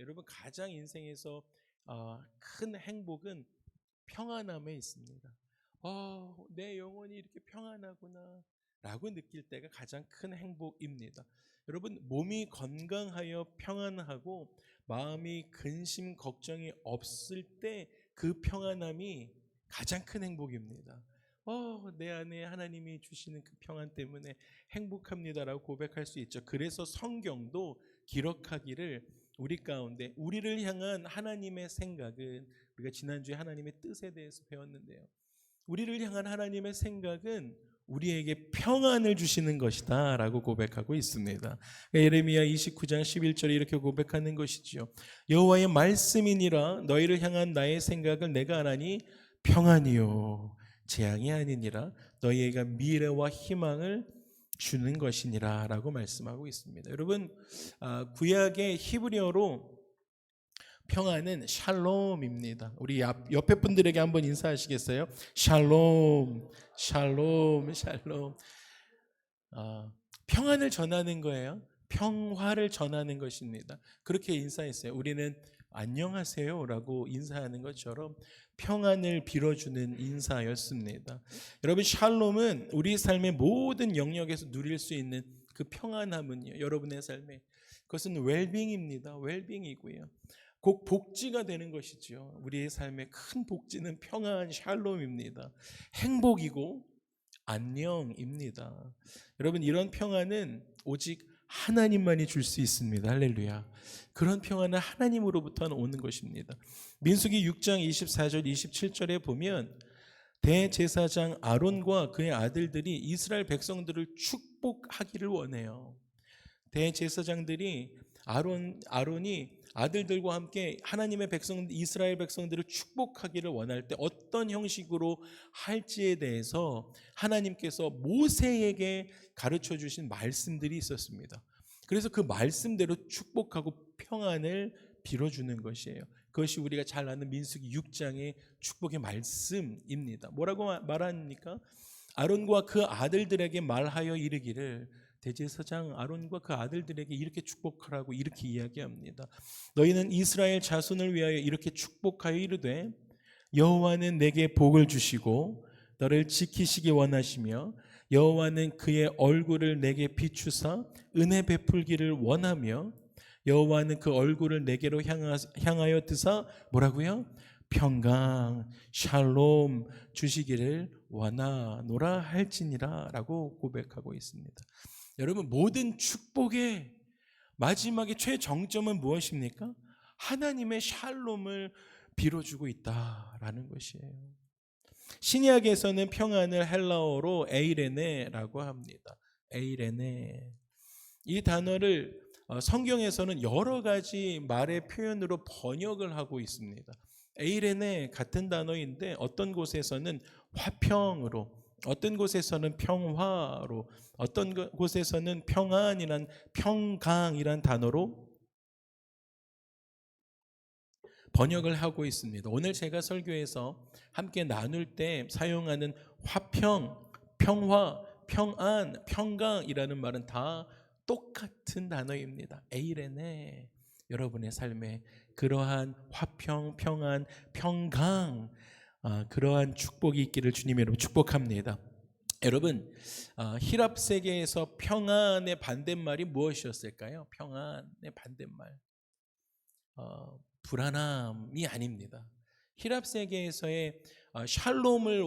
여러분 가장 인생에서 큰 행복은 평안함에 있습니다. 내 영혼이 이렇게 평안하구나 라고 느낄 때가 가장 큰 행복입니다. 여러분 몸이 건강하여 평안하고 마음이 근심 걱정이 없을 때 그 평안함이 가장 큰 행복입니다. 내 안에 하나님이 주시는 그 평안 때문에 행복합니다라고 고백할 수 있죠. 그래서 성경도 기록하기를 우리 가운데 우리를 향한 하나님의 생각은, 우리가 지난주에 하나님의 뜻에 대해서 배웠는데요, 우리를 향한 하나님의 생각은 우리에게 평안을 주시는 것이다 라고 고백하고 있습니다. 예레미야 29장 11절에 이렇게 고백하는 것이지요. 여호와의 말씀이니라 너희를 향한 나의 생각을 내가 아나니 평안이요 재앙이 아니니라 너희에게 미래와 희망을 주는 것이니라 라고 말씀하고 있습니다. 여러분 구약의 히브리어로 평안은 샬롬입니다. 우리 옆에 분들에게 한번 인사하시겠어요? 샬롬, 샬롬, 샬롬. 평안을 전하는 거예요. 평화를 전하는 것입니다. 그렇게 인사했어요. 우리는 안녕하세요 라고 인사하는 것처럼 평안을 빌어주는 인사였습니다. 여러분 샬롬은 우리 삶의 모든 영역에서 누릴 수 있는 그 평안함은요, 여러분의 삶에 그것은 웰빙입니다. 웰빙이고요, 곧 복지가 되는 것이죠. 우리의 삶의 큰 복지는 평안 샬롬입니다. 행복이고 안녕입니다. 여러분 이런 평안은 오직 하나님만이 줄 수 있습니다. 할렐루야. 그런 평안은 하나님으로부터 오는 것입니다. 민수기 6장 24절 27절에 보면 대제사장 아론과 그의 아들들이 이스라엘 백성들을 축복하기를 원해요. 대제사장들이 아론이 아들들과 함께 하나님의 이스라엘 백성들을 축복하기를 원할 때 어떤 형식으로 할지에 대해서 하나님께서 모세에게 가르쳐 주신 말씀들이 있었습니다. 그래서 그 말씀대로 축복하고 평안을 빌어주는 것이에요. 그것이 우리가 잘 아는 민수기 6장의 축복의 말씀입니다. 뭐라고 말합니까? 아론과 그 아들들에게 말하여 이르기를, 대제사장 아론과 그 아들들에게 이렇게 축복하라고 이렇게 이야기합니다. 너희는 이스라엘 자손을 위하여 이렇게 축복하여 이르되 여호와는 내게 복을 주시고 너를 지키시기 원하시며 여호와는 그의 얼굴을 내게 비추사 은혜 베풀기를 원하며 여호와는 그 얼굴을 내게로 향하여 드사 뭐라고요? 평강 샬롬 주시기를 원하노라 할지니라 라고 고백하고 있습니다. 여러분 모든 축복의 마지막에 최정점은 무엇입니까? 하나님의 샬롬을 빌어주고 있다라는 것이에요. 신약에서는 평안을 헬라어로 에이레네라고 합니다. 에이레네. 이 단어를 성경에서는 여러 가지 말의 표현으로 번역을 하고 있습니다. 에이레네 같은 단어인데 어떤 곳에서는 화평으로, 어떤 곳에서는 평화로, 어떤 곳에서는 평안이란 평강이란 단어로 번역을 하고 있습니다. 오늘 제가 설교에서 함께 나눌 때 사용하는 화평, 평화, 평안, 평강이라는 말은 다 똑같은 단어입니다. 에이레네. 여러분의 삶에 그러한 화평, 평안, 평강, 그러한 축복이 있기를 주님의 이름으로 축복합니다. 여러분 히랍 세계에서 평안의 반대말이 무엇이었을까요? 평안의 반대말 불안함이 아닙니다. 히랍 세계에서의 샬롬을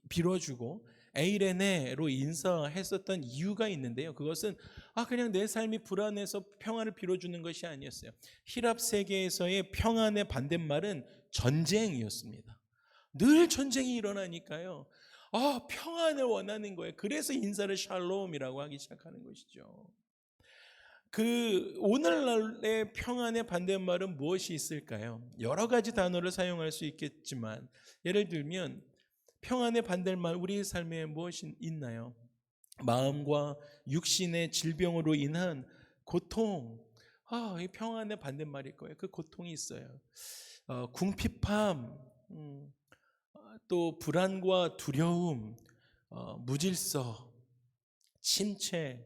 빌어주고 에이레네로 인사했었던 이유가 있는데요, 그것은 그냥 내 삶이 불안해서 평안을 빌어주는 것이 아니었어요. 히랍 세계에서의 평안의 반대말은 전쟁이었습니다. 늘 전쟁이 일어나니까요, 평안을 원하는 거예요. 그래서 인사를 샬롬이라고 하기 시작하는 것이죠. 그 오늘날의 평안의 반대말은 무엇이 있을까요? 여러 가지 단어를 사용할 수 있겠지만 예를 들면 평안의 반대말 우리의 삶에 무엇이 있나요? 마음과 육신의 질병으로 인한 고통, 이 평안의 반대말일 거예요. 그 고통이 있어요. 궁핍함, 또 불안과 두려움, 무질서, 침체,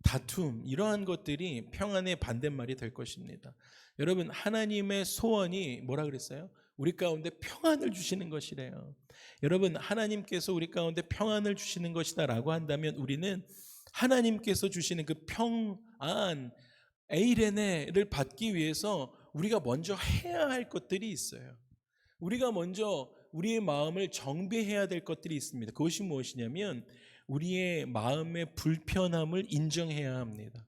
다툼, 이러한 것들이 평안의 반대말이 될 것입니다. 여러분, 하나님의 소원이 뭐라 그랬어요? 우리 가운데 평안을 주시는 것이래요. 여러분, 하나님께서 우리 가운데 평안을 주시는 것이다 라고 한다면 우리는 하나님께서 주시는 그 평안, 에이레네를 받기 위해서 우리가 먼저 해야 할 것들이 있어요. 우리가 먼저 우리의 마음을 정비해야 될 것들이 있습니다. 그것이 무엇이냐면 우리의 마음의 불편함을 인정해야 합니다.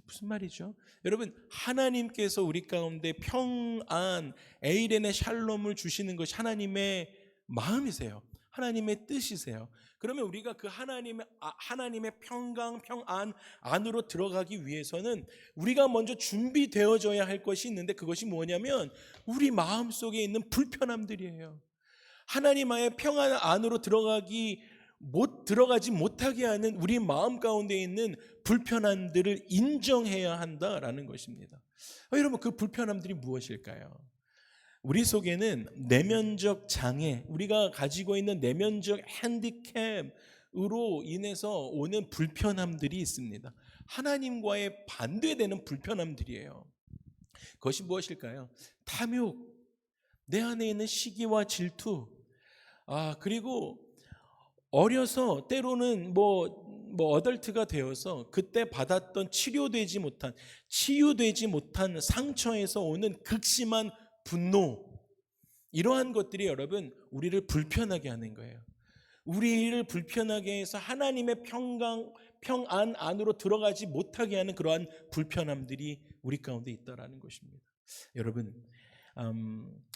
무슨 말이죠? 여러분, 하나님께서 우리 가운데 평안, 에이렌의 샬롬을 주시는 것이 하나님의 마음이세요. 하나님의 뜻이세요. 그러면 우리가 그 하나님의 평강, 평안 안으로 들어가기 위해서는 우리가 먼저 준비되어져야 할 것이 있는데 그것이 뭐냐면 우리 마음 속에 있는 불편함들이에요. 하나님의 평안 안으로 들어가지 못하게 하는 우리 마음 가운데 있는 불편함들을 인정해야 한다라는 것입니다. 여러분, 그 불편함들이 무엇일까요? 우리 속에는 내면적 장애, 우리가 가지고 있는 내면적 핸디캡으로 인해서 오는 불편함들이 있습니다. 하나님과의 반대되는 불편함들이에요. 그것이 무엇일까요? 탐욕, 내 안에 있는 시기와 질투, 그리고 어려서 때로는 어덜트가 되어서 그때 받았던 치유되지 못한 상처에서 오는 극심한 분노, 이러한 것들이 여러분 우리를 불편하게 하는 거예요. 우리를 불편하게 해서 하나님의 평안 안으로 들어가지 못하게 하는 그러한 불편함들이 우리 가운데 있다라는 것입니다. 여러분,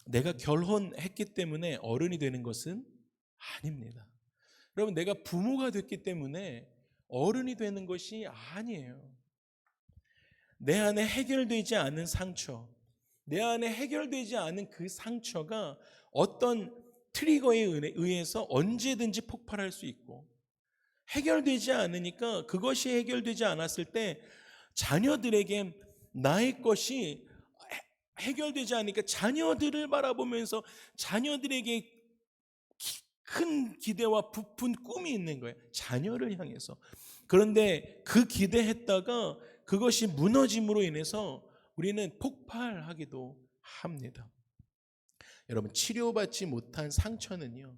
내가 결혼했기 때문에 어른이 되는 것은 아닙니다. 여러분, 내가 부모가 됐기 때문에 어른이 되는 것이 아니에요. 내 안에 해결되지 않은 상처, 내 안에 해결되지 않은 그 상처가 어떤 트리거에 의해서 언제든지 폭발할 수 있고, 해결되지 않으니까, 그것이 해결되지 않았을 때 자녀들에게 나의 것이 해결되지 않으니까 자녀들을 바라보면서 자녀들에게 큰 기대와 부푼 꿈이 있는 거예요. 자녀를 향해서. 그런데 그 기대했다가 그것이 무너짐으로 인해서 우리는 폭발하기도 합니다. 여러분, 치료받지 못한 상처는요,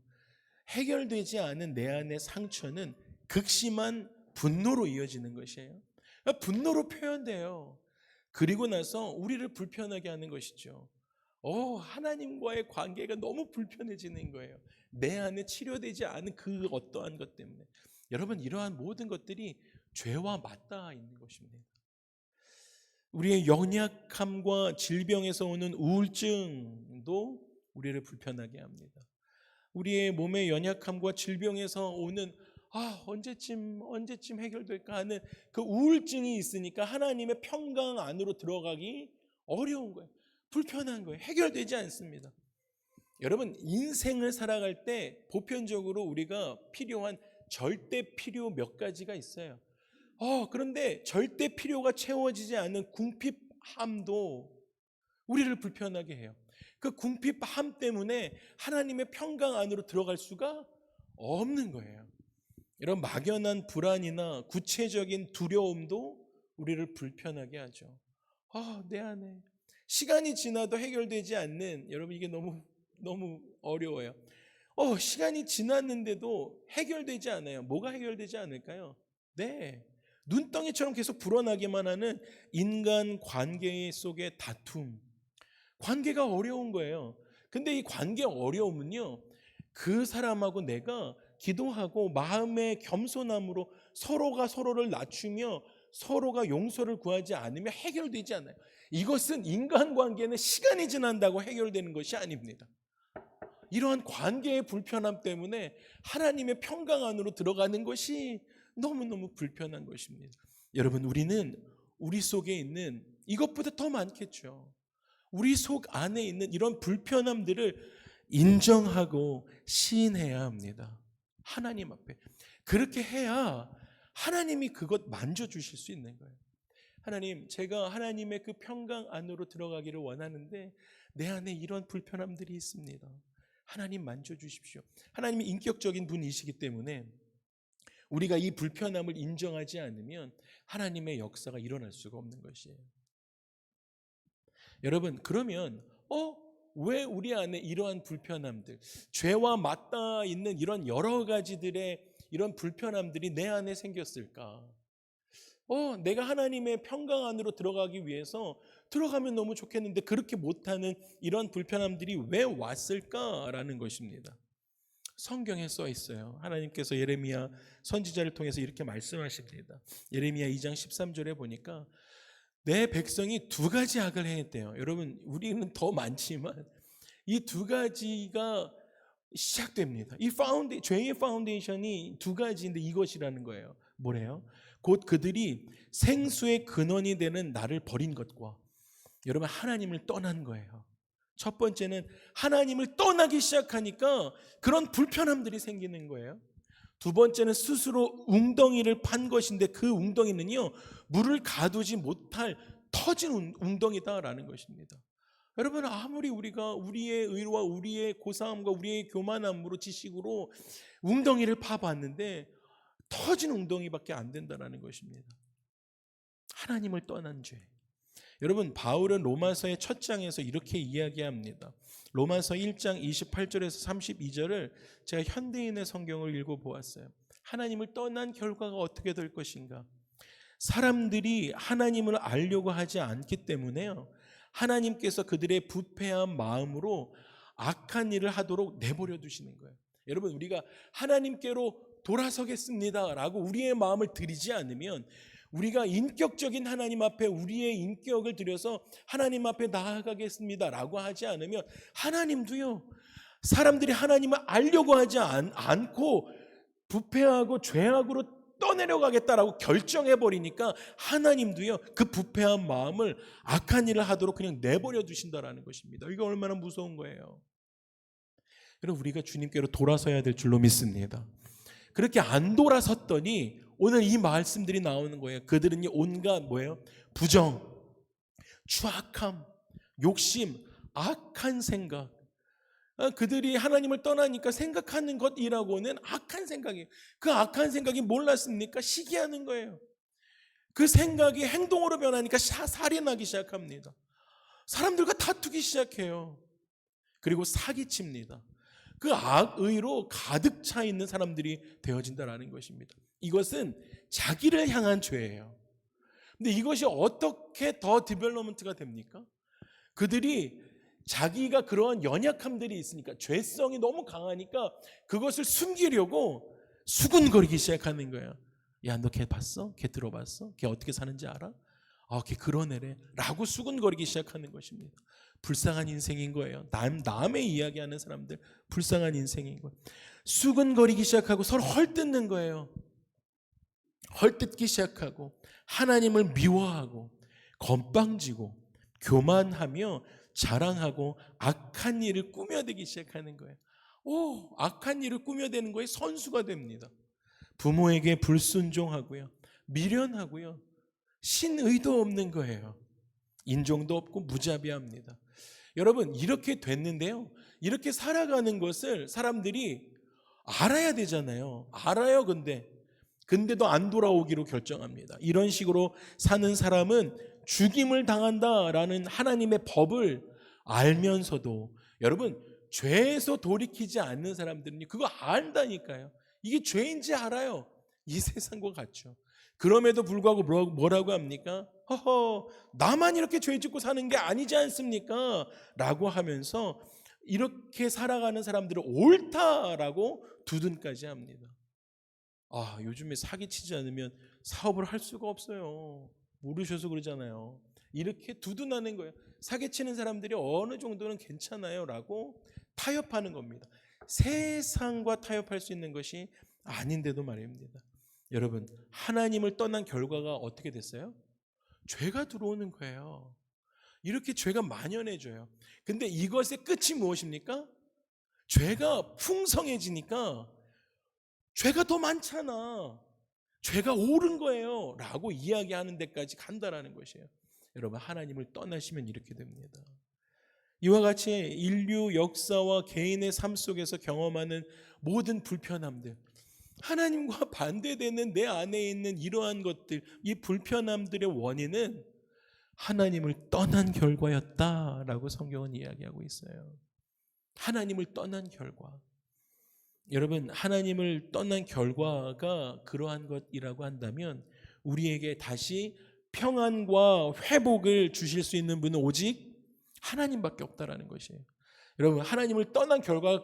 해결되지 않은 내 안의 상처는 극심한 분노로 이어지는 것이에요. 분노로 표현돼요. 그리고 나서 우리를 불편하게 하는 것이죠. 하나님과의 관계가 너무 불편해지는 거예요. 내 안에 치료되지 않은 그 어떠한 것 때문에. 여러분, 이러한 모든 것들이 죄와 맞닿아 있는 것입니다. 우리의 연약함과 질병에서 오는 우울증도 우리를 불편하게 합니다. 우리의 몸의 연약함과 질병에서 오는 언제쯤 해결될까 하는 그 우울증이 있으니까 하나님의 평강 안으로 들어가기 어려운 거예요. 불편한 거예요. 해결되지 않습니다. 여러분, 인생을 살아갈 때 보편적으로 우리가 필요한 절대 필요 몇 가지가 있어요. 그런데 절대 필요가 채워지지 않는 궁핍함도 우리를 불편하게 해요. 그 궁핍함 때문에 하나님의 평강 안으로 들어갈 수가 없는 거예요. 이런 막연한 불안이나 구체적인 두려움도 우리를 불편하게 하죠. 내 안에 시간이 지나도 해결되지 않는, 여러분, 이게 너무 어려워요. 시간이 지났는데도 해결되지 않아요. 뭐가 해결되지 않을까요? 네, 눈덩이처럼 계속 불어나기만 하는 인간 관계 속의 다툼, 관계가 어려운 거예요. 근데 이 관계 어려움은요, 그 사람하고 내가 기도하고 마음의 겸손함으로 서로가 서로를 낮추며 서로가 용서를 구하지 않으면 해결되지 않아요. 이것은 인간관계는 시간이 지난다고 해결되는 것이 아닙니다. 이러한 관계의 불편함 때문에 하나님의 평강 안으로 들어가는 것이 너무너무 불편한 것입니다. 여러분, 우리는 우리 속에 있는 이것보다 더 많겠죠. 우리 속 안에 있는 이런 불편함들을 인정하고 시인해야 합니다. 하나님 앞에. 그렇게 해야 하나님이 그것 만져주실 수 있는 거예요. 하나님, 제가 하나님의 그 평강 안으로 들어가기를 원하는데 내 안에 이런 불편함들이 있습니다. 하나님 만져주십시오. 하나님이 인격적인 분이시기 때문에 우리가 이 불편함을 인정하지 않으면 하나님의 역사가 일어날 수가 없는 것이에요. 여러분, 그러면 왜 우리 안에 이러한 불편함들, 죄와 맞닿아 있는 이런 여러 가지들의 이런 불편함들이 내 안에 생겼을까? 내가 하나님의 평강 안으로 들어가기 위해서 들어가면 너무 좋겠는데 그렇게 못하는 이런 불편함들이 왜 왔을까라는 것입니다. 성경에 써 있어요. 하나님께서 예레미야 선지자를 통해서 이렇게 말씀하십니다. 예레미야 2장 13절에 보니까 내 백성이 두 가지 악을 행했대요. 여러분, 우리는 더 많지만 이 두 가지가 시작됩니다. 죄의 파운데이션이 두 가지인데 이것이라는 거예요. 뭐래요? 곧 그들이 생수의 근원이 되는 나를 버린 것과, 여러분, 하나님을 떠난 거예요. 첫 번째는 하나님을 떠나기 시작하니까 그런 불편함들이 생기는 거예요. 두 번째는 스스로 웅덩이를 판 것인데 그 웅덩이는요, 물을 가두지 못할 터진 웅덩이다라는 것입니다. 여러분, 아무리 우리가 우리의 의와 우리의 고사함과 우리의 교만함으로 지식으로 웅덩이를 파봤는데 터진 웅덩이밖에 안 된다는 것입니다. 하나님을 떠난 죄. 여러분, 바울은 로마서의 첫 장에서 이렇게 이야기합니다. 로마서 1장 28절에서 32절을 제가 현대인의 성경을 읽어보았어요. 하나님을 떠난 결과가 어떻게 될 것인가? 사람들이 하나님을 알려고 하지 않기 때문에요, 하나님께서 그들의 부패한 마음으로 악한 일을 하도록 내버려 두시는 거예요. 여러분, 우리가 하나님께로 돌아서겠습니다 라고 우리의 마음을 들이지 않으면, 우리가 인격적인 하나님 앞에 우리의 인격을 들여서 하나님 앞에 나아가겠습니다 라고 하지 않으면, 하나님도요, 사람들이 하나님을 알려고 하지 않고 부패하고 죄악으로 떠내려가겠다라고 결정해버리니까 하나님도요, 그 부패한 마음을 악한 일을 하도록 그냥 내버려 두신다라는 것입니다. 이거 얼마나 무서운 거예요. 여러분, 우리가 주님께로 돌아서야 될 줄로 믿습니다. 그렇게 안 돌아섰더니 오늘 이 말씀들이 나오는 거예요. 그들은 온갖 뭐예요? 부정, 추악함, 욕심, 악한 생각. 그들이 하나님을 떠나니까 생각하는 것이라고는 악한 생각이에요. 그 악한 생각이 몰랐습니까? 시기하는 거예요. 그 생각이 행동으로 변하니까 살인하기 시작합니다. 사람들과 다투기 시작해요. 그리고 사기칩니다. 그 악의로 가득 차 있는 사람들이 되어진다는 것입니다. 이것은 자기를 향한 죄예요. 근데 이것이 어떻게 더 디벨롭먼트가 됩니까? 그들이 자기가 그러한 연약함들이 있으니까, 죄성이 너무 강하니까 그것을 숨기려고 수군거리기 시작하는 거예요. 야, 너 걔 봤어? 걔 들어봤어? 걔 어떻게 사는지 알아? 걔 그런 애래 라고 수군거리기 시작하는 것입니다. 불쌍한 인생인 거예요. 남의 이야기하는 사람들, 불쌍한 인생인 거예요. 수군거리기 시작하고 서로 헐뜯는 거예요. 헐뜯기 시작하고 하나님을 미워하고 건빵지고 교만하며 자랑하고 악한 일을 꾸며대기 시작하는 거예요. 악한 일을 꾸며대는 거에 선수가 됩니다. 부모에게 불순종하고요, 미련하고요, 신의도 없는 거예요. 인종도 없고 무자비합니다. 여러분, 이렇게 됐는데요, 이렇게 살아가는 것을 사람들이 알아야 되잖아요. 알아요. 근데도 안 돌아오기로 결정합니다. 이런 식으로 사는 사람은 죽임을 당한다라는 하나님의 법을 알면서도, 여러분, 죄에서 돌이키지 않는 사람들은 그거 안다니까요. 이게 죄인지 알아요. 이 세상과 같죠. 그럼에도 불구하고 뭐라고 합니까? 나만 이렇게 죄 짓고 사는 게 아니지 않습니까? 라고 하면서 이렇게 살아가는 사람들을 옳다라고 두둔까지 합니다. 요즘에 사기치지 않으면 사업을 할 수가 없어요. 모르셔서 그러잖아요. 이렇게 두둔하는 거예요. 사기치는 사람들이 어느 정도는 괜찮아요 라고 타협하는 겁니다. 세상과 타협할 수 있는 것이 아닌데도 말입니다. 여러분, 하나님을 떠난 결과가 어떻게 됐어요? 죄가 들어오는 거예요. 이렇게 죄가 만연해져요. 근데 이것의 끝이 무엇입니까? 죄가 풍성해지니까 죄가 더 많잖아, 죄가 옳은 거예요 라고 이야기하는 데까지 간다라는 것이에요. 여러분, 하나님을 떠나시면 이렇게 됩니다. 이와 같이 인류 역사와 개인의 삶 속에서 경험하는 모든 불편함들, 하나님과 반대되는 내 안에 있는 이러한 것들, 이 불편함들의 원인은 하나님을 떠난 결과였다라고 성경은 이야기하고 있어요. 하나님을 떠난 결과. 여러분, 하나님을 떠난 결과가 그러한 것이라고 한다면 우리에게 다시 평안과 회복을 주실 수 있는 분은 오직 하나님밖에 없다라는 것이에요. 여러분, 하나님을 떠난 결과가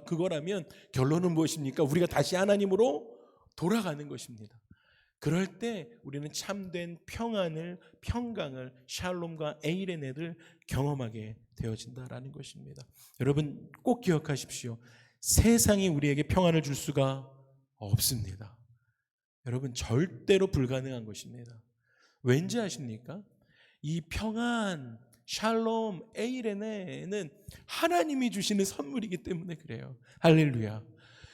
그거라면 결론은 무엇입니까? 우리가 다시 하나님으로 돌아가는 것입니다. 그럴 때 우리는 참된 평안을, 평강을, 샬롬과 에이레넷을 경험하게 되어진다라는 것입니다. 여러분, 꼭 기억하십시오. 세상이 우리에게 평안을 줄 수가 없습니다. 여러분, 절대로 불가능한 것입니다. 왠지 아십니까? 이 평안, 샬롬, 에이레네는 하나님이 주시는 선물이기 때문에 그래요. 할렐루야.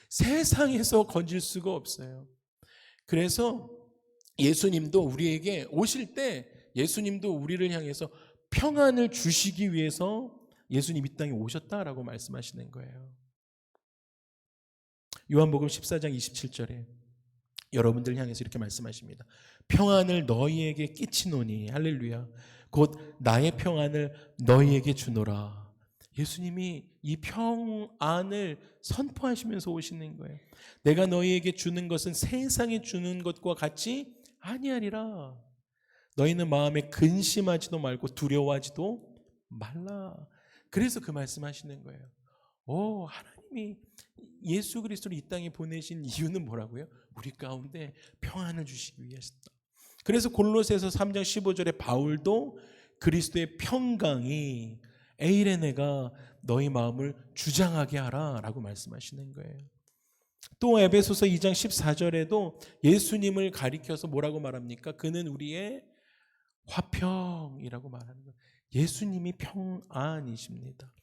세상에서 건질 수가 없어요. 그래서 예수님도 우리에게 오실 때 예수님도 우리를 향해서 평안을 주시기 위해서 예수님 이 땅에 오셨다라고 말씀하시는 거예요. 요한복음 14장 27절에 여러분들 향해서 이렇게 말씀하십니다. 평안을 너희에게 끼치노니, 할렐루야, 곧 나의 평안을 너희에게 주노라. 예수님이 이 평안을 선포하시면서 오시는 거예요. 내가 너희에게 주는 것은 세상이 주는 것과 같이 아니하리라. 너희는 마음에 근심하지도 말고 두려워하지도 말라. 그래서 그 말씀하시는 거예요. 하나님이 예수 그리스도를 이 땅에 보내신 이유는 뭐라고요? 우리 가운데 평안을 주시기 위해서다. 그래서 골로새서 3장 15절에 바울도 그리스도의 평강이 에이레네가 너희 마음을 주장하게 하라 라고 말씀하시는 거예요. 또 에베소서 2장 14절에도 예수님을 가리켜서 뭐라고 말합니까? 그는 우리의 화평이라고 말하는 거예요. 예수님이 평안이십니다.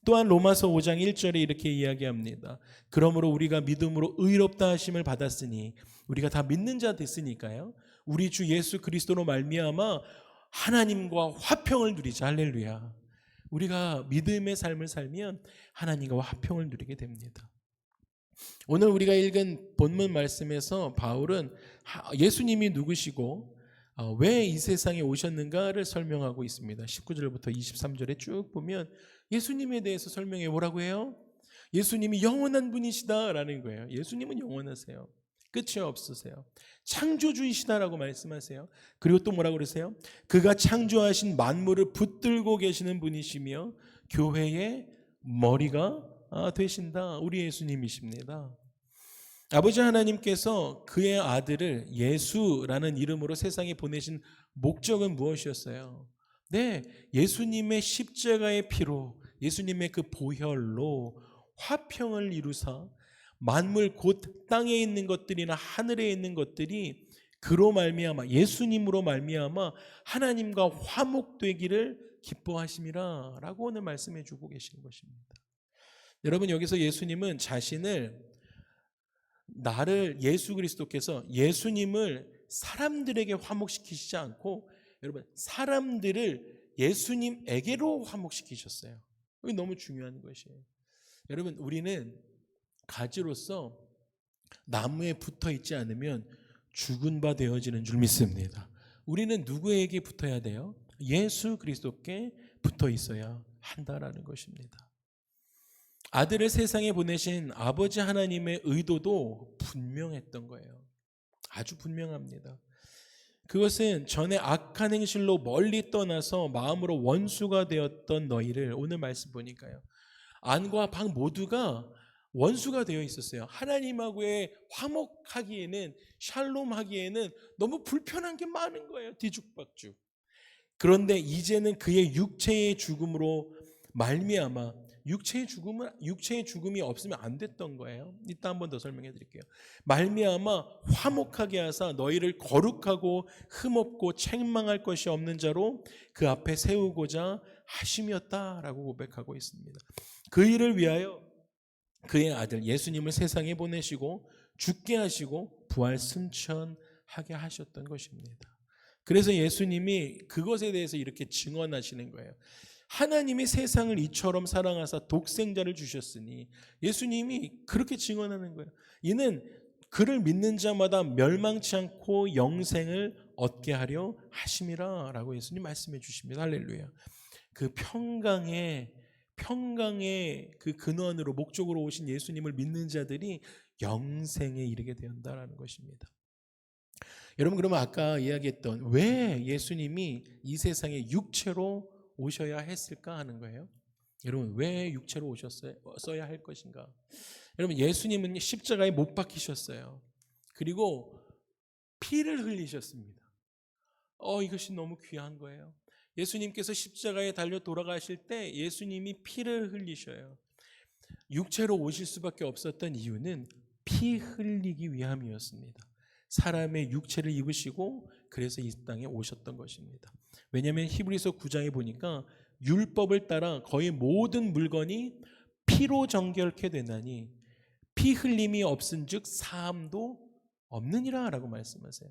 또한 로마서 5장 1절에 이렇게 이야기합니다. 그러므로 우리가 믿음으로 의롭다 하심을 받았으니, 우리가 다 믿는 자 됐으니까요, 우리 주 예수 그리스도로 말미암아 하나님과 화평을 누리자. 할렐루야. 우리가 믿음의 삶을 살면 하나님과 화평을 누리게 됩니다. 오늘 우리가 읽은 본문 말씀에서 바울은 예수님이 누구시고 왜 이 세상에 오셨는가를 설명하고 있습니다. 19절부터 23절에 쭉 보면 예수님에 대해서 설명해 뭐라고 해요? 예수님이 영원한 분이시다라는 거예요. 예수님은 영원하세요. 끝이 없으세요. 창조주이시다라고 말씀하세요. 그리고 또 뭐라고 그러세요? 그가 창조하신 만물을 붙들고 계시는 분이시며 교회의 머리가 되신다. 우리 예수님이십니다. 아버지 하나님께서 그의 아들을 예수라는 이름으로 세상에 보내신 목적은 무엇이었어요? 네, 예수님의 십자가의 피로, 예수님의 그 보혈로 화평을 이루사 만물 곧 땅에 있는 것들이나 하늘에 있는 것들이 그로 말미암아, 예수님으로 말미암아 하나님과 화목되기를 기뻐하심이라 라고 오늘 말씀해 주고 계시는 것입니다. 여러분, 여기서 예수님은 나를 예수 그리스도께서 예수님을 사람들에게 화목시키시지 않고 여러분 사람들을 예수님에게로 화목시키셨어요. 이게 너무 중요한 것이에요. 여러분, 우리는 가지로서 나무에 붙어 있지 않으면 죽은 바 되어지는 줄 믿습니다. 우리는 누구에게 붙어야 돼요? 예수 그리스도께 붙어 있어야 한다라는 것입니다. 아들을 세상에 보내신 아버지 하나님의 의도도 분명했던 거예요. 아주 분명합니다. 그것은 전에 악한 행실로 멀리 떠나서 마음으로 원수가 되었던 너희를, 오늘 말씀 보니까요, 안과 방 모두가 원수가 되어 있었어요. 하나님하고의 화목하기에는, 샬롬하기에는 너무 불편한 게 많은 거예요. 뒤죽박죽. 그런데 이제는 그의 육체의 죽음으로 말미암아, 육체의 죽음이 없으면 안 됐던 거예요. 이따 한 번 더 설명해 드릴게요. 말미암아 화목하게 하사 너희를 거룩하고 흠없고 책망할 것이 없는 자로 그 앞에 세우고자 하심이었다라고 고백하고 있습니다. 그 일을 위하여 그의 아들 예수님을 세상에 보내시고 죽게 하시고 부활 승천하게 하셨던 것입니다. 그래서 예수님이 그것에 대해서 이렇게 증언하시는 거예요. 하나님이 세상을 이처럼 사랑하사 독생자를 주셨으니, 예수님이 그렇게 증언하는 거예요. 이는 그를 믿는 자마다 멸망치 않고 영생을 얻게 하려 하심이라 라고 예수님 말씀해 주십니다. 할렐루야. 그 평강의 그 근원으로 목적으로 오신 예수님을 믿는 자들이 영생에 이르게 된다라는 것입니다. 여러분, 그러면 아까 이야기했던 왜 예수님이 이 세상에 육체로 오셔야 했을까 하는 거예요. 여러분, 왜 육체로 오셨어야 할 것인가? 여러분, 예수님은 십자가에 못 박히셨어요. 그리고 피를 흘리셨습니다. 이것이 너무 귀한 거예요. 예수님께서 십자가에 달려 돌아가실 때 예수님이 피를 흘리셔요. 육체로 오실 수밖에 없었던 이유는 피 흘리기 위함이었습니다. 사람의 육체를 입으시고 그래서 이 땅에 오셨던 것입니다. 왜냐하면 히브리서 9장에 보니까 율법을 따라 거의 모든 물건이 피로 정결케 되나니 피 흘림이 없은즉 사함도 없느니라 라고 말씀하세요.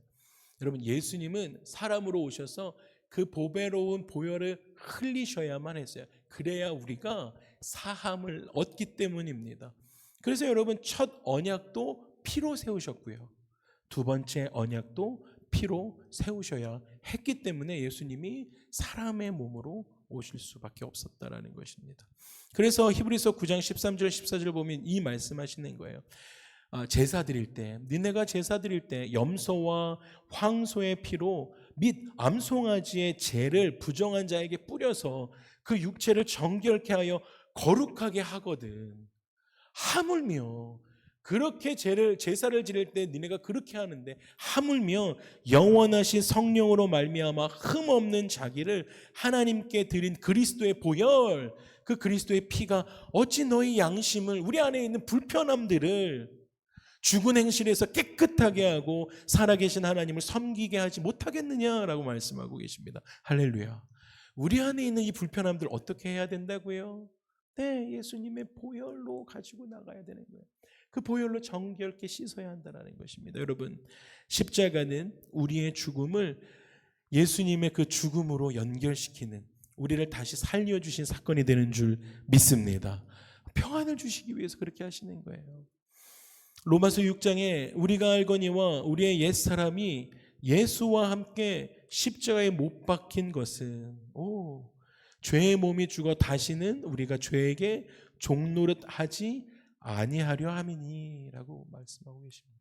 여러분, 예수님은 사람으로 오셔서 그 보배로운 보혈을 흘리셔야만 했어요. 그래야 우리가 사함을 얻기 때문입니다. 그래서 여러분, 첫 언약도 피로 세우셨고요, 두 번째 언약도 피로 세우셔야 했기 때문에 예수님이 사람의 몸으로 오실 수밖에 없었다라는 것입니다. 그래서 히브리서 9장 13절 14절 보면 이 말씀하시는 거예요. 제사 드릴 때, 니네가 제사 드릴 때 염소와 황소의 피로 및 암송아지의 죄를 부정한 자에게 뿌려서 그 육체를 정결케 하여 거룩하게 하거든. 하물며 그렇게 제사를 지낼 때 니네가 그렇게 하는데 하물며 영원하신 성령으로 말미암아 흠없는 자기를 하나님께 드린 그리스도의 보혈, 그 그리스도의 피가 어찌 너희 양심을, 우리 안에 있는 불편함들을 죽은 행실에서 깨끗하게 하고 살아계신 하나님을 섬기게 하지 못하겠느냐라고 말씀하고 계십니다. 할렐루야. 우리 안에 있는 이 불편함들 어떻게 해야 된다고요? 네, 예수님의 보혈로 가지고 나가야 되는 거예요. 그 보혈로 정결케 씻어야 한다는 것입니다. 여러분, 십자가는 우리의 죽음을 예수님의 그 죽음으로 연결시키는, 우리를 다시 살려주신 사건이 되는 줄 믿습니다. 평안을 주시기 위해서 그렇게 하시는 거예요. 로마서 6장에 우리가 알거니와 우리의 옛사람이 예수와 함께 십자가에 못 박힌 것은 죄의 몸이 죽어 다시는 우리가 죄에게 종노릇 하지 아니하려 함이니라고 말씀하고 계십니다.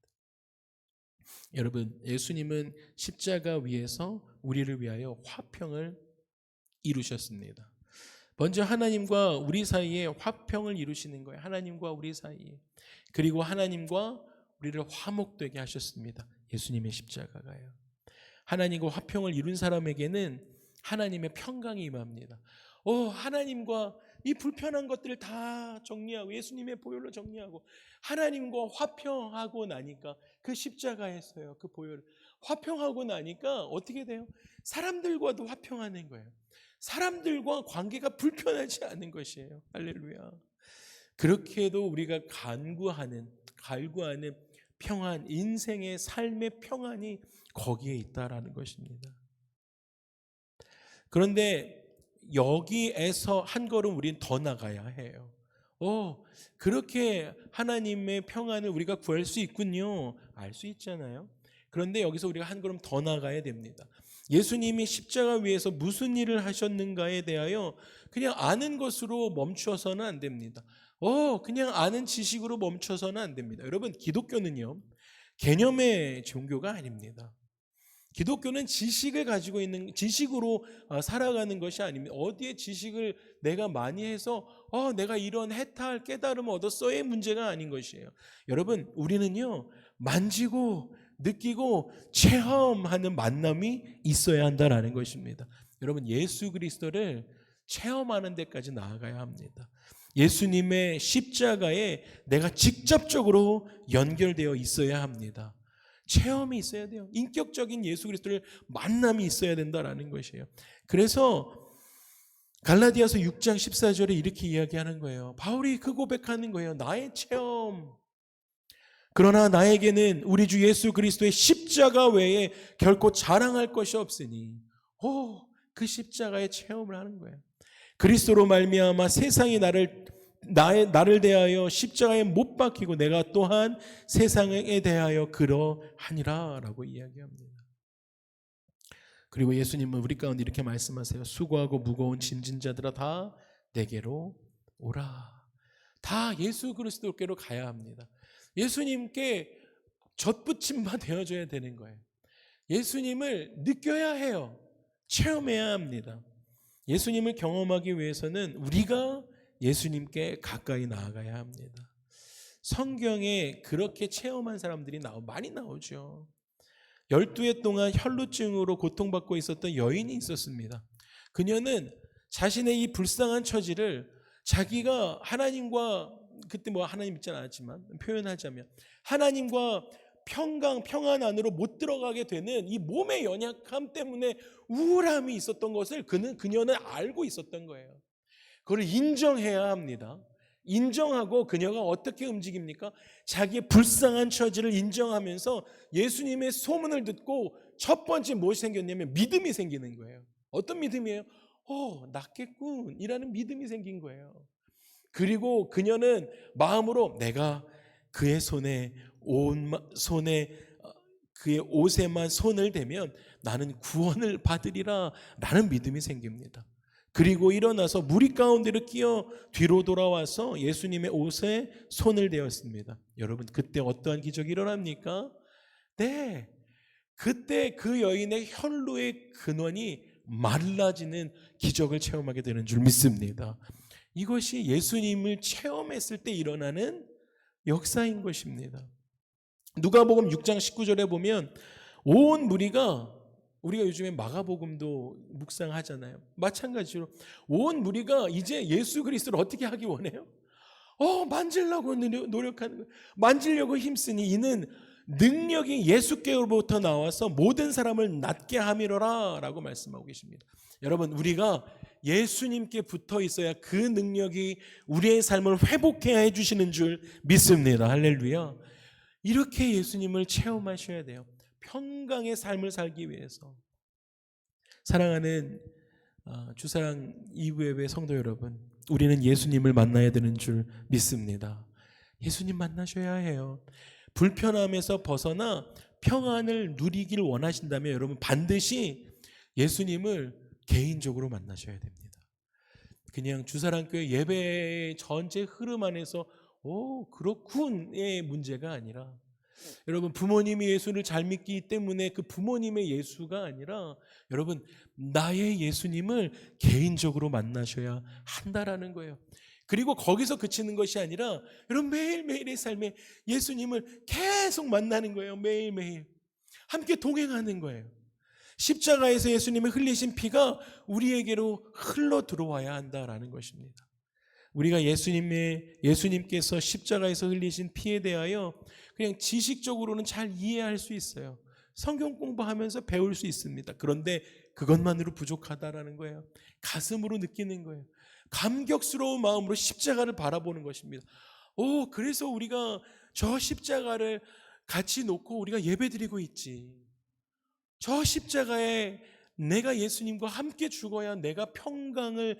여러분, 예수님은 십자가 위에서 우리를 위하여 화평을 이루셨습니다. 먼저 하나님과 우리 사이에 화평을 이루시는 거예요. 하나님과 우리 사이에. 그리고 하나님과 우리를 화목되게 하셨습니다. 예수님의 십자가가요. 하나님과 화평을 이룬 사람에게는 하나님의 평강이 임합니다. 하나님과 이 불편한 것들을 다 정리하고 예수님의 보혈로 정리하고 하나님과 화평하고 나니까, 그 십자가에서요, 그 보혈 화평하고 나니까 어떻게 돼요? 사람들과도 화평하는 거예요. 사람들과 관계가 불편하지 않은 것이에요. 할렐루야. 그렇게도 우리가 갈구하는 평안, 인생의 삶의 평안이 거기에 있다라는 것입니다. 그런데 여기에서 한 걸음 우리는 더 나가야 해요. 그렇게 하나님의 평안을 우리가 구할 수 있군요. 알 수 있잖아요. 그런데 여기서 우리가 한 걸음 더 나가야 됩니다. 예수님이 십자가 위에서 무슨 일을 하셨는가에 대하여 그냥 아는 것으로 멈춰서는 안 됩니다. 그냥 아는 지식으로 멈춰서는 안 됩니다. 여러분, 기독교는요, 개념의 종교가 아닙니다. 기독교는 지식을 가지고 있는, 지식으로 살아가는 것이 아닙니다. 어디에 지식을 내가 많이 해서 내가 이런 해탈 깨달음을 얻었어의 문제가 아닌 것이에요. 여러분, 우리는요, 만지고 느끼고 체험하는 만남이 있어야 한다라는 것입니다. 여러분, 예수 그리스도를 체험하는 데까지 나아가야 합니다. 예수님의 십자가에 내가 직접적으로 연결되어 있어야 합니다. 체험이 있어야 돼요. 인격적인 예수 그리스도를 만남이 있어야 된다라는 것이에요. 그래서 갈라디아서 6장 14절에 이렇게 이야기하는 거예요. 바울이 그 고백하는 거예요. 나의 체험. 그러나 나에게는 우리 주 예수 그리스도의 십자가 외에 결코 자랑할 것이 없으니, 그 십자가의 체험을 하는 거예요. 그리스도로 말미암아 세상이 나를 나를 대하여 십자가에 못 박히고 내가 또한 세상에 대하여 그러하니라 라고 이야기합니다. 그리고 예수님은 우리 가운데 이렇게 말씀하세요. 수고하고 무거운 짐진 자들아 다 내게로 오라. 다 예수 그리스도께로 가야 합니다. 예수님께 젖붙임바 되어줘야 되는 거예요. 예수님을 느껴야 해요. 체험해야 합니다. 예수님을 경험하기 위해서는 우리가 예수님께 가까이 나아가야 합니다. 성경에 그렇게 체험한 사람들이 많이 나오죠. 12해 동안 혈루증으로 고통받고 있었던 여인이 있었습니다. 그녀는 자신의 이 불쌍한 처지를 자기가 하나님과, 그때 하나님 믿지는 않았지만 표현하자면 하나님과 평안 안으로 못 들어가게 되는 이 몸의 연약함 때문에 우울함이 있었던 것을 그녀는 알고 있었던 거예요. 그걸 인정해야 합니다. 인정하고 그녀가 어떻게 움직입니까? 자기의 불쌍한 처지를 인정하면서 예수님의 소문을 듣고 첫 번째 무엇이 생겼냐면 믿음이 생기는 거예요. 어떤 믿음이에요? 낫겠군 이라는 믿음이 생긴 거예요. 그리고 그녀는 마음으로 내가 그의 그의 옷에만 손을 대면 나는 구원을 받으리라 라는 믿음이 생깁니다. 그리고 일어나서 무리 가운데로 끼어 뒤로 돌아와서 예수님의 옷에 손을 대었습니다. 여러분 그때 어떠한 기적이 일어납니까? 네, 그때 그 여인의 혈루의 근원이 말라지는 기적을 체험하게 되는 줄 믿습니다. 이것이 예수님을 체험했을 때 일어나는 역사인 것입니다. 누가복음 6장 19절에 보면 온 무리가, 우리가 요즘에 마가복음도 묵상하잖아요. 마찬가지로 온 무리가 이제 예수 그리스도를 어떻게 하기 원해요? 만지려고 노력하는 거예요. 만지려고 힘쓰니 이는 능력이 예수께로부터 나와서 모든 사람을 낫게 함이로라 라고 말씀하고 계십니다. 여러분 우리가 예수님께 붙어 있어야 그 능력이 우리의 삶을 회복해야 해주시는 줄 믿습니다. 할렐루야. 이렇게 예수님을 체험하셔야 돼요. 평강의 삶을 살기 위해서. 사랑하는 주사랑 2부 예배 성도 여러분, 우리는 예수님을 만나야 되는 줄 믿습니다. 예수님 만나셔야 해요. 불편함에서 벗어나 평안을 누리길 원하신다면 여러분 반드시 예수님을 개인적으로 만나셔야 됩니다. 그냥 주사랑교회 예배의 전체 흐름 안에서 그렇군의 문제가 아니라, 여러분 부모님이 예수를 잘 믿기 때문에 그 부모님의 예수가 아니라 여러분 나의 예수님을 개인적으로 만나셔야 한다라는 거예요. 그리고 거기서 그치는 것이 아니라 여러분 매일매일의 삶에 예수님을 계속 만나는 거예요. 매일매일 함께 동행하는 거예요. 십자가에서 예수님이 흘리신 피가 우리에게로 흘러 들어와야 한다라는 것입니다. 우리가 예수님께서 십자가에서 흘리신 피에 대하여 그냥 지식적으로는 잘 이해할 수 있어요. 성경 공부하면서 배울 수 있습니다. 그런데 그것만으로 부족하다라는 거예요. 가슴으로 느끼는 거예요. 감격스러운 마음으로 십자가를 바라보는 것입니다. 그래서 우리가 저 십자가를 같이 놓고 우리가 예배드리고 있지. 저 십자가에 내가 예수님과 함께 죽어야 내가 평안을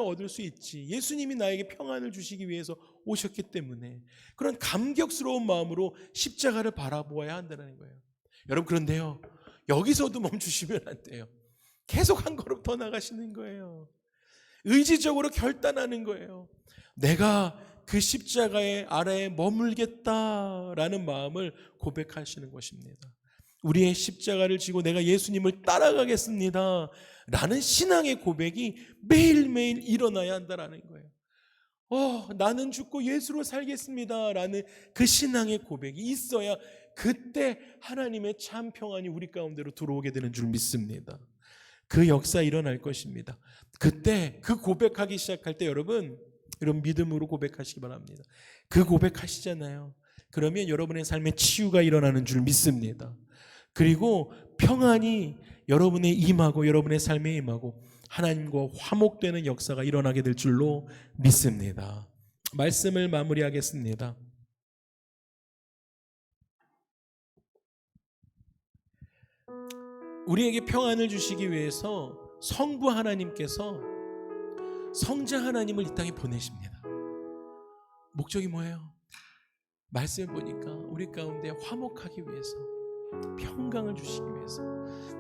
얻을 수 있지. 예수님이 나에게 평안을 주시기 위해서 오셨기 때문에 그런 감격스러운 마음으로 십자가를 바라보아야 한다는 거예요. 여러분 그런데요, 여기서도 멈추시면 안 돼요. 계속 한 걸음 더 나가시는 거예요. 의지적으로 결단하는 거예요. 내가 그 십자가의 아래에 머물겠다라는 마음을 고백하시는 것입니다. 우리의 십자가를 지고 내가 예수님을 따라가겠습니다 라는 신앙의 고백이 매일매일 일어나야 한다는 거예요. 나는 죽고 예수로 살겠습니다 라는 그 신앙의 고백이 있어야 그때 하나님의 참 평안이 우리 가운데로 들어오게 되는 줄 믿습니다. 그 역사 일어날 것입니다. 그때 그 고백하기 시작할 때 여러분 믿음으로 고백하시기 바랍니다. 그 고백하시잖아요. 그러면 여러분의 삶에 치유가 일어나는 줄 믿습니다. 그리고 평안이 여러분의 임하고 여러분의 삶에 임하고 하나님과 화목되는 역사가 일어나게 될 줄로 믿습니다. 말씀을 마무리하겠습니다. 우리에게 평안을 주시기 위해서 성부 하나님께서 성자 하나님을 이 땅에 보내십니다. 목적이 뭐예요? 말씀을 보니까 우리 가운데 화목하기 위해서, 평강을 주시기 위해서.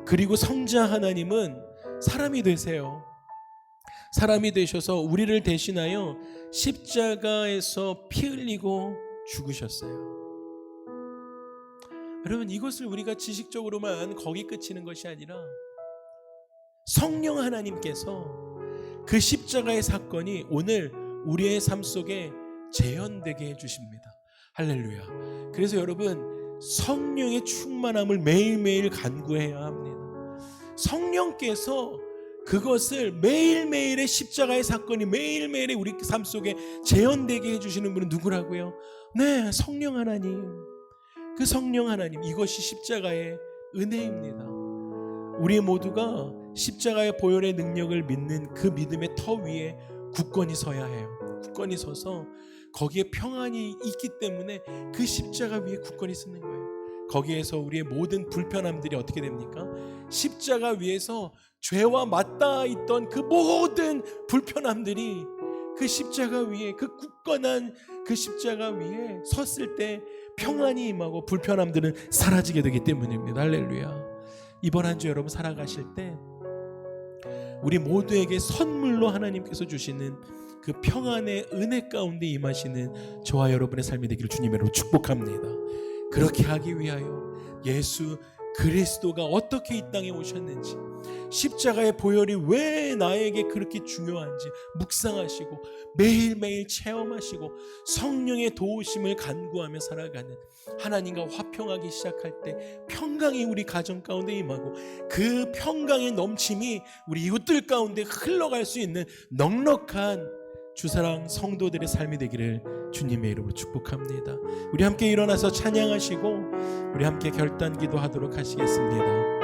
그리고 성자 하나님은 사람이 되세요. 사람이 되셔서 우리를 대신하여 십자가에서 피 흘리고 죽으셨어요. 여러분, 이것을 우리가 지식적으로만 거기 그치는 것이 아니라 성령 하나님께서 그 십자가의 사건이 오늘 우리의 삶 속에 재현되게 해주십니다. 할렐루야. 그래서 여러분, 성령의 충만함을 매일매일 간구해야 합니다. 성령께서 그것을 매일매일의 십자가의 사건이 매일매일의 우리 삶 속에 재현되게 해주시는 분은 누구라고요? 네, 성령 하나님. 그 성령 하나님, 이것이 십자가의 은혜입니다. 우리 모두가 십자가의 보혈의 능력을 믿는 그 믿음의 터 위에 굳건히 서야 해요. 굳건히 서서 거기에 평안이 있기 때문에 그 십자가 위에 굳건히 서는 거예요. 거기에서 우리의 모든 불편함들이 어떻게 됩니까? 십자가 위에서 죄와 맞닿아 있던 그 모든 불편함들이 그 십자가 위에, 그 굳건한 그 십자가 위에 섰을 때 평안이 임하고 불편함들은 사라지게 되기 때문입니다. 할렐루야. 이번 한 주 여러분 살아가실 때 우리 모두에게 선물로 하나님께서 주시는 그 평안의 은혜 가운데 임하시는 저와 여러분의 삶이 되기를 주님으로 축복합니다. 그렇게 하기 위하여 예수 그리스도가 어떻게 이 땅에 오셨는지, 십자가의 보혈이 왜 나에게 그렇게 중요한지 묵상하시고 매일매일 체험하시고 성령의 도우심을 간구하며 살아가는, 하나님과 화평하기 시작할 때 평강이 우리 가정 가운데 임하고 그 평강의 넘침이 우리 이웃들 가운데 흘러갈 수 있는 넉넉한 주사랑 성도들의 삶이 되기를 주님의 이름으로 축복합니다. 우리 함께 일어나서 찬양하시고 우리 함께 결단 기도하도록 하시겠습니다.